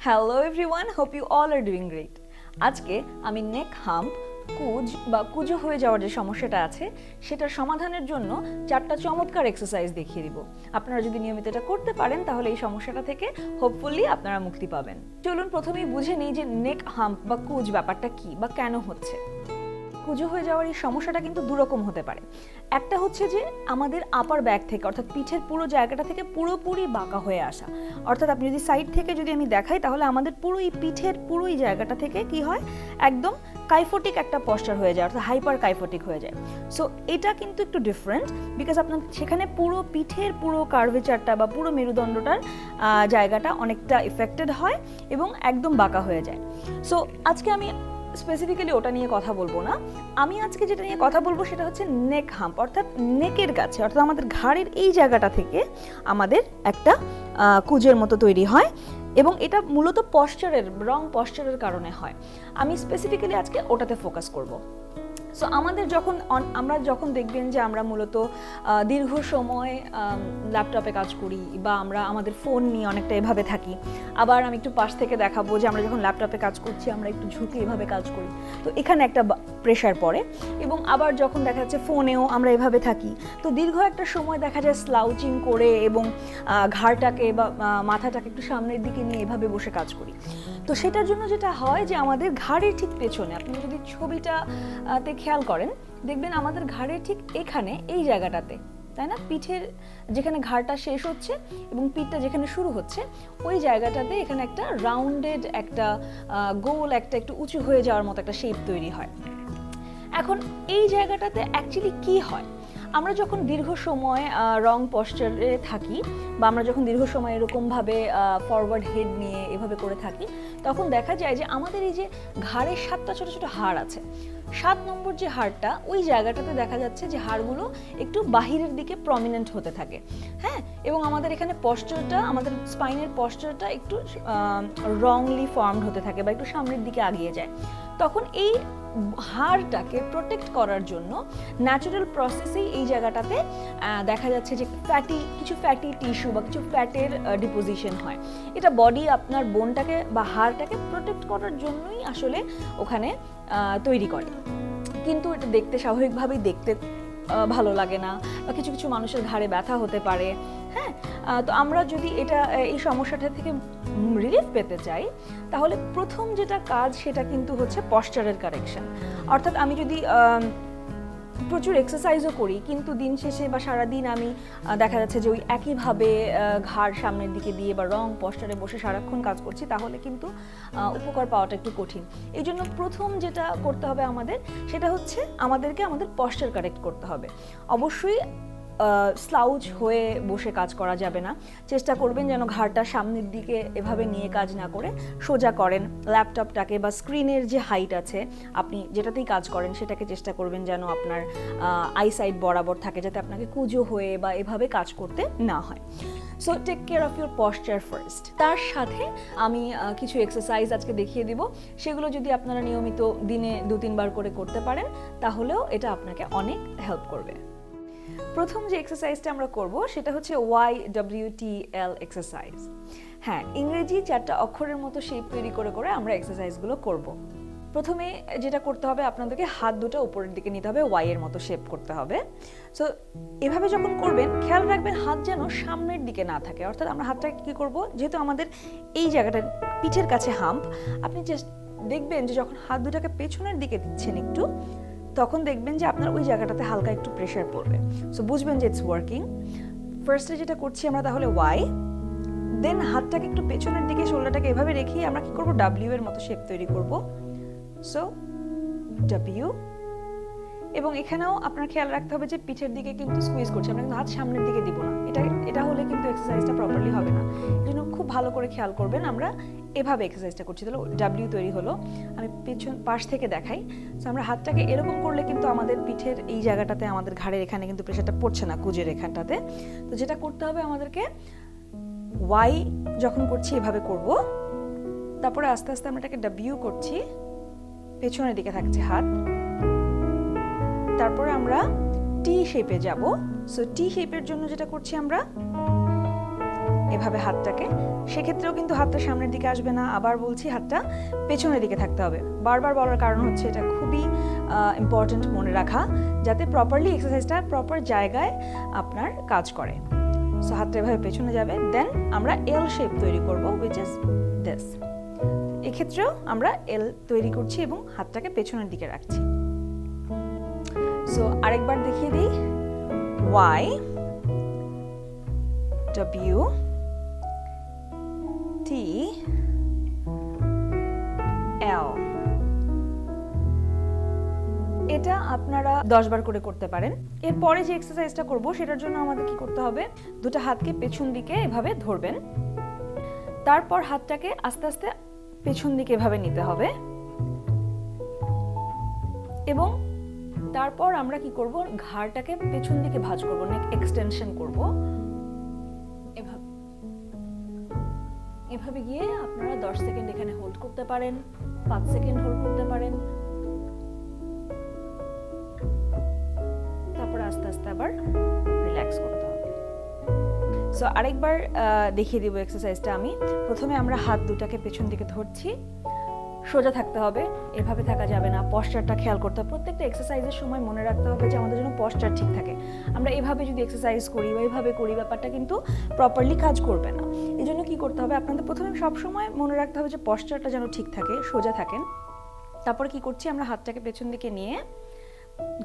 Hello everyone, hope you all are doing great. আজকে আমি নেক hump, কুজ বা কুজো হয়ে যাওয়ার যে সমস্যাটা আছে সেটার সমাধানের জন্য 4টা চমৎকার এক্সারসাইজ দেখিয়ে দিব। আপনারা যদি নিয়মিত এটা করতে পারেন তাহলে এই সমস্যাটা থেকে হোপফুলি আপনারা মুক্তি পাবেন। চলুন প্রথমেই বুঝে নিই যে নেক হাম্প বা কুজ ব্যাপারটা কি বা কেন হচ্ছে। কুজো হয়ে যাওয়ার এই সমস্যাটা কিন্তু দুরকম হতে পারে। একটা হচ্ছে যে আমাদের আপার ব্যাক থেকে অর্থাৎ পিঠের পুরো জায়গাটা থেকে পুরোপুরি বাঁকা হয়ে আসা, অর্থাৎ আপনি যদি সাইড থেকে যদি আমি দেখাই তাহলে আমাদের পুরো এই পিঠের পুরো এই জায়গাটা থেকে কি হয়, একদম কাইফোটিক একটা পশ্চার হয়ে যায়, অর্থাৎ হাইপার কাইফোটিক হয়ে যায়। সো এটা কিন্তু একটু ডিফারেন্ট, বিকজ আপনার সেখানে পুরো পিঠের পুরো কার্ভেচারটা বা পুরো মেরুদণ্ডটার জায়গাটা অনেকটা এফেক্টেড হয় এবং একদম বাঁকা হয়ে যায়। সো আজকে আমি স্পেসিফিক্যালি ওটা নিয়ে কথা বলবো না। আমি আজকে যেটা নিয়ে কথা বলবো সেটা হচ্ছে নেক হাম্প, অর্থাৎ নেকের কাছে, অর্থাৎ আমাদের ঘাড়ের এই জায়গাটা থেকে আমাদের একটা কুজের মতো তৈরি হয় এবং এটা মূলত পশ্চারের রং পশ্চারের কারণে হয়। আমি স্পেসিফিক্যালি আজকে ওটাতে ফোকাস করব। সো আমাদের আমরা যখন দেখবেন যে আমরা মূলত দীর্ঘ সময় ল্যাপটপে কাজ করি বা আমরা আমাদের ফোন নিয়ে অনেকটা এভাবে থাকি, আবার আমি একটু পাশ থেকে দেখাবো যে আমরা যখন ল্যাপটপে কাজ করছি আমরা একটু ঝুঁকে এভাবে কাজ করি, তো এখানে একটা প্রেশার পড়ে। এবং আবার যখন দেখা যাচ্ছে ফোনেও আমরা এভাবে থাকি, তো দীর্ঘ একটা সময় দেখা যায় স্লাউচিং করে এবং ঘাড়টাকে বা মাথাটাকে একটু সামনের দিকে নিয়ে এভাবে বসে কাজ করি। তো সেটার জন্য যেটা হয় যে আমাদের ঘাড়ের ঠিক পেছনে, আপনি যদি ছবিটাতে খেয়াল করেন দেখবেন আমাদের ঘাড়ের ঠিক এখানে এই জায়গাটাতে, তাই না, পিঠের যেখানে ঘাড়টা শেষ হচ্ছে এবং পিঠটা যেখানে শুরু হচ্ছে ওই জায়গাটাতে এখানে একটা রাউন্ডেড একটা গোল একটা একটু উঁচু হয়ে যাওয়ার মতো একটা শেপ তৈরি হয়। এখন এই জায়গাটাতে অ্যাকচুয়ালি কি হয়, আমরা যখন দীর্ঘ সময় রং পশ্চারে থাকি বা আমরা যখন দীর্ঘ সময় এরকমভাবে ফরওয়ার্ড হেড নিয়ে এভাবে করে থাকি, তখন দেখা যায় যে আমাদের এই যে ঘাড়ের 7টা ছোট ছোট হাড় আছে, 7 নম্বর যে হাড়টা ওই জায়গাটাতে দেখা যাচ্ছে যে হাড়গুলো একটু বাহিরের দিকে প্রমিনেন্ট হতে থাকে। হ্যাঁ, এবং আমাদের এখানে পশ্চারটা, আমাদের স্পাইনের পশ্চারটা একটু রংলি ফর্মড হতে থাকে বা একটু সামনের দিকে আগিয়ে যায়। তখন এই হাড়টাকে প্রোটেক্ট করার জন্য ন্যাচারাল প্রসেসেই এই জায়গাটাতে দেখা যাচ্ছে যে কিছু ফ্যাটি টিস্যু বা কিছু ফ্যাটের ডিপোজিশন হয়। এটা বডি আপনার বোনটাকে বা হাড়টাকে প্রোটেক্ট করার জন্যই আসলে ওখানে তৈরি করে। কিন্তু এটা দেখতে স্বাভাবিকভাবেই দেখতে ভালো লাগে না বা কিছু কিছু মানুষের ঘাড়ে ব্যথা হতে পারে। হ্যাঁ, তো আমরা যদি এই সমস্যাটা থেকে রিলিফ পেতে চাই তাহলে প্রথম যেটা কাজ সেটা কিন্তু হচ্ছে পশ্চারের কারেকশন। অর্থাৎ আমি যদি প্রচুর এক্সারসাইজও করি কিন্তু দিন শেষে বা সারাদিন আমি দেখা যাচ্ছে যে ওই একইভাবে ঘাড় সামনের দিকে দিয়ে বা রং পশ্চারে বসে সারাক্ষণ কাজ করছি, তাহলে কিন্তু উপকার পাওয়াটা একটু কঠিন। এই জন্য প্রথম যেটা করতে হবে আমাদের সেটা হচ্ছে আমাদেরকে আমাদের পশ্চার কারেক্ট করতে হবে। অবশ্যই স্লাউচ হয়ে বসে কাজ করা যাবে না। চেষ্টা করবেন যেন ঘাড়টা সামনের দিকে এভাবে নিয়ে কাজ না করে সোজা করেন। ল্যাপটপটাকে বা স্ক্রিনের যে হাইট আছে আপনি যেটাতেই কাজ করেন সেটাকে চেষ্টা করবেন যেন আপনার আইসাইট বরাবর থাকে, যাতে আপনাকে কুজো হয়ে বা এভাবে কাজ করতে না হয়। So take care of your posture first. তার সাথে আমি কিছু এক্সারসাইজ আজকে দেখিয়ে দিব, সেগুলো যদি আপনারা নিয়মিত দিনে 2-3 বার করে করতে পারেন তাহলেও এটা আপনাকে অনেক হেল্প করবে। প্রথম যে এক্সারসাইজটা আমরা করব সেটা হচ্ছে YWTL এক্সারসাইজ। হ্যাঁ, ইংরেজি 4টা অক্ষরের মতো শেপ তৈরি করে করে আমরা এক্সারসাইজগুলো করব। প্রথমে যেটা করতে হবে, আপনাদেরকে হাত দুটো উপরের দিকে নিতে হবে, ওয়াই এর মতো শেপ করতে হবে। সো এভাবে যখন করবেন খেয়াল রাখবেন হাত যেন সামনের দিকে না থাকে। অর্থাৎ আমরা হাতটাকে কী করব, যেহেতু আমাদের এই জায়গাটা পিঠের কাছে হাম্প, আপনি জাস্ট দেখবেন যে যখন হাত দুটাকে পেছনের দিকে দিচ্ছেন একটু, তখন দেখবেন যে আপনার ওই জায়গাটাতে হালকা একটু প্রেশার পড়বে। সো বুঝবেন যে ইটস ওয়ার্কিং। ফার্স্টে যেটা করছি আমরা তাহলে ওয়াই, দেন হাতটাকে একটু পেছনের দিকে, শোল্ডারটাকে এভাবে রেখে আমরা কি করব, ডাব্লিউ এর মতো শেপ তৈরি করব। সো ডাব্লিউ, এবং এখানেও আপনার খেয়াল রাখতে হবে যে পিঠের দিকে কিন্তু স্কুইজ করছি, আমরা কিন্তু হাত সামনের দিকে দিব না। এটা হলে কিন্তু এক্সারসাইজটা প্রপারলি হবে না। এই জন্য খুব ভালো করে খেয়াল করবেন, আমরা এভাবে এক্সারসাইজটা করছি। তাহলে ডাব্লিউ তৈরি হলো। আমি পাশ থেকে দেখাই। সো আমরা হাতটাকে এরকম করলে কিন্তু আমাদের পিঠের এই জায়গাটাতে, আমাদের ঘাড়ের এখানে কিন্তু প্রেশারটা পড়ছে না, কুজের এখানটাতে। তো যেটা করতে হবে আমাদেরকে, ওয়াই যখন করছি এভাবে করব, তারপরে আস্তে আস্তে আমরা এটাকে ডাব্লিউ করছি, পেছনের দিকে থাকছে হাত। তারপরে আমরা টি শেপে যাব। সো টি শেপের জন্য যেটা করছি আমরা এভাবে হাতটাকে, সেক্ষেত্রেও কিন্তু হাতটা সামনের দিকে আসবে না, আবার বলছি হাতটা পেছনের দিকে থাকতে হবে। বারবার বলার কারণ হচ্ছে এটা খুবই ইম্পর্টেন্ট মনে রাখা, যাতে প্রপারলি এক্সারসাইজটা প্রপার জায়গায় আপনার কাজ করে। সো হাতটা এভাবে পেছনে যাবে, দেন আমরা এল শেপ তৈরি করব, উইচ ইজ দিস। এক্ষেত্রেও আমরা এল তৈরি করছি এবং হাতটাকে পেছনের দিকে রাখছি। সো আরেকবার দেখিয়ে দিই, ওয়াই ডব্লিউ টি এল। এটা আপনারা 10 বার করে করতে পারেন। এরপরে যে এক্সারসাইজটা করব সেটার জন্য আমাদের কি করতে হবে, দুটো হাতকে পেছন দিকে এভাবে ধরবেন, তারপর হাতটাকে আস্তে আস্তে পেছন দিকে এভাবে নিতে হবে এবং তারপর আমরা কি করব, ঘাড়টাকে পেছন দিকে ভাঁজ করব, নেক এক্সটেনশন করব। এভাবে এভাবে গিয়ে আপনারা 10 সেকেন্ড এখানে হোল্ড করতে পারেন, 5 সেকেন্ড হোল্ড করতে পারেন, তারপর আস্তে আস্তে আবার রিল্যাক্স করতে হবে। সো আরেকবার দেখিয়ে দিব এক্সারসাইজটা আমি। প্রথমে আমরা হাত দুটাকে পেছন দিকে ধরছি, সোজা থাকতে হবে, এভাবে থাকা যাবে না, পশ্চারটা খেয়াল করতে হবে। প্রত্যেকটা এক্সারসাইজের সময় মনে রাখতে হবে যে আমাদের জন্য পশ্চার ঠিক থাকে। আমরা এভাবে যদি এক্সারসাইজ করি বা এভাবে করি, ব্যাপারটা কিন্তু প্রপারলি কাজ করবে না। এই জন্য কী করতে হবে, আপনাদের প্রথমে সবসময় মনে রাখতে হবে যে পশ্চারটা যেন ঠিক থাকে, সোজা থাকেন। তারপরে কি করছি, আমরা হাতটাকে পেছন দিকে নিয়ে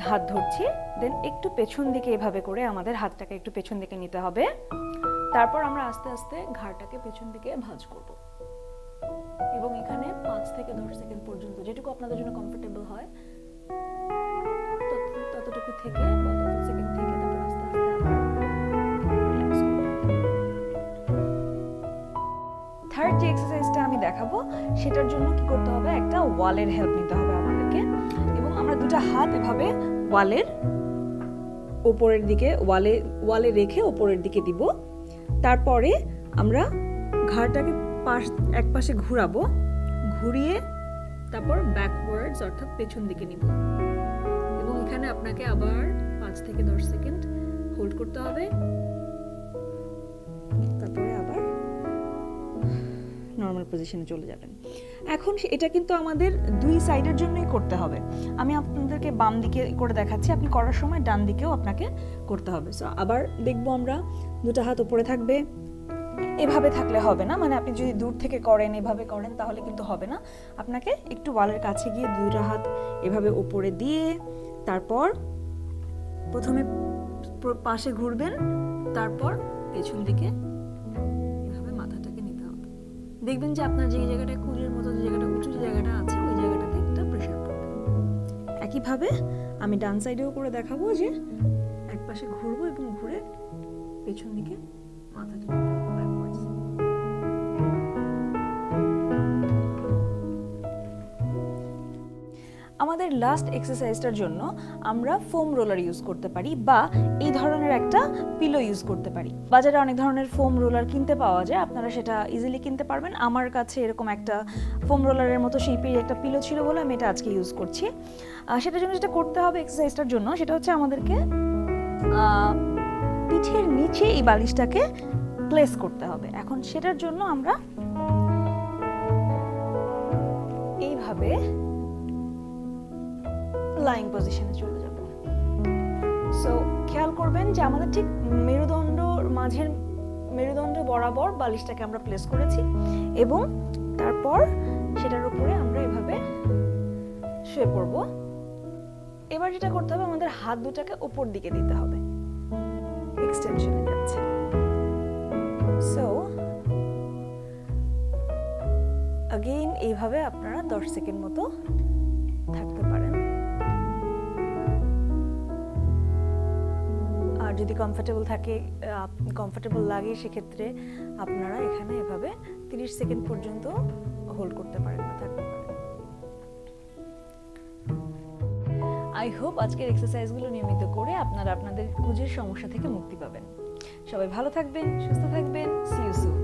হাত ধরছি, দেন একটু পেছন দিকে এভাবে করে আমাদের হাতটাকে একটু পেছন দিকে নিতে হবে। তারপর আমরা আস্তে আস্তে ঘাড়টাকে পেছন দিকে ভাঁজ করব এবং এখানে 5 থেকে 10 সেকেন্ড পর্যন্ত, যেটুকু আপনাদের জন্য কমফোর্টেবল হয় ততটুকু থেকে বা তত সেকেন্ড থেকে তারপর আস্তে আস্তে আবার রিল্যাক্স করব। থার্ড যে এক্সারসাইজটা আমি দেখাবো সেটার জন্য কি করতে হবে, একটা ওয়ালের হেল্প নিতে হবে আমাদেরকে এবং আমরা দুটো হাত এভাবে ওয়ালের উপরের দিকে, ওয়ালে রেখে উপরের দিকে দিব। তারপরে আমরা ঘাড়টাকে এক পাশে ঘুরাবো, ঘুরিয়ে তারপর ব্যাকওয়ার্ডস অর্থাৎ পেছন দিকে নিব এবং এখানে আপনাকে আবার 5 থেকে 10 সেকেন্ড হোল্ড করতে হবে, তারপরে আবার নর্মাল পজিশনে চলে যাবেন। এখন এটা কিন্তু আমাদের দুই সাইডের জন্যই করতে হবে। আমি আপনাদেরকে বাম দিকে করে দেখাচ্ছি, আপনি করার সময় ডান দিকেও আপনাকে করতে হবে। সো আবার দেখবো আমরা, দুটো হাত উপরে থাকবে, এভাবে থাকলে হবে না, মানে আপনি যদি দূর থেকে করেন, এভাবে করেন তাহলে কিন্তু হবে না। আপনাকে একটু ওয়ালের কাছে গিয়ে দুটো হাত এভাবে উপরে দিয়ে তারপর প্রথমে পাশে ঘুরবেন, তারপর পেছন দিকে এভাবে মাথাটাকে নিতে হবে। দেখবেন যে আপনার যে জায়গাটা কুঁজের মতো, যে জায়গাটা উঁচু যে জায়গাটা আছে, ওই জায়গাটাতে একটা প্রেশার পড়বে। একইভাবে আমি ডান সাইডেও করে দেখাবো, যে এক পাশে ঘুরবো এবং ঘুরে পেছন দিকে মাথাটা নিতে হবে ব্যাকওয়ার্ডস। আমাদের লাস্ট এক্সারসাইজটার জন্য আমরা ফোম রোলার ইউজ করতে পারি বা এই ধরনের একটা পিলো ইউজ করতে পারি। বাজারে অনেক ধরনের ফোম রোলার কিনতে পাওয়া যায়, আপনারা সেটা ইজিলি কিনতে পারবেন। আমার কাছে এরকম একটা ফোম রোলারের মতো শেপের একটা পিলো ছিল বলে আমি এটা আজকে ইউজ করছি। সেটার জন্য যেটা করতে হবে এক্সারসাইজটার জন্য, সেটা হচ্ছে আমাদেরকে পিঠের নিচে এই বালিশটাকে প্লেস করতে হবে। এখন সেটার জন্য আমরা এইভাবে লাইং পজিশনে চলে যাব। সো খেয়াল করবেন যে আমাদের ঠিক মেরুদণ্ড বরাবর বালিশটাকে আমরা প্লেস করেছি এবং তারপর সেটার উপরে আমরা এভাবে শুয়ে পড়ব। এবার যেটা করতে হবে, আমাদের হাত দুটাকে উপর দিকে দিতে হবে, এক্সটেনশনে যাচ্ছে। সো अगेन এইভাবে আপনারা 10 সেকেন্ড মতো থাকতে পারেন। আর যদি কমফোর্টেবল লাগে সেক্ষেত্রে আপনারা এখানে এভাবে 30 সেকেন্ড পর্যন্ত হোল্ড করতে পারেন বা থাকতে পারেন। আই হোপ আজকের এক্সারসাইজগুলো নিয়মিত করে আপনারা আপনাদের কুঁজের সমস্যা থেকে মুক্তি পাবেন। সবাই ভালো থাকবেন, সুস্থ থাকবেন। See you soon.